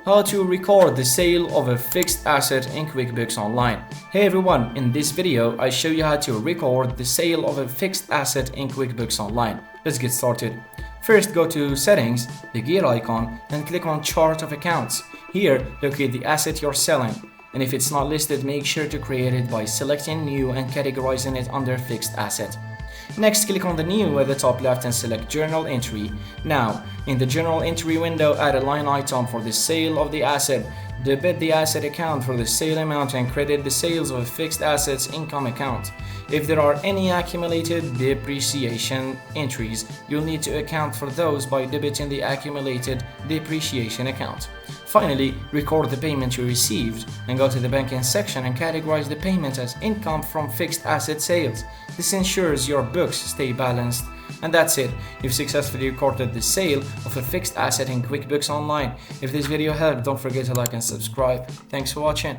how to record the sale of a fixed asset in QuickBooks Online. Hey everyone, in this video I show you how to record the sale of a fixed asset in QuickBooks Online. Let's get started. First, go to Settings, the gear icon, and click on Chart of Accounts. Here, locate the asset you're selling, and if it's not listed, make sure to create it by selecting New and categorizing it under Fixed Asset. Next, click on the New at the top left and select Journal Entry. Now, in the Journal Entry window, add a line item for the sale of the asset, debit the asset account for the sale amount, and credit the sales of a fixed asset's income account. If there are any accumulated depreciation entries, you'll need to account for those by debiting the accumulated depreciation account. Finally, record the payment you received and go to the banking section and categorize the payment as income from fixed asset sales. This ensures your books stay balanced. And that's it. You've successfully recorded the sale of a fixed asset in QuickBooks Online. If this video helped, don't forget to like and subscribe. Thanks for watching.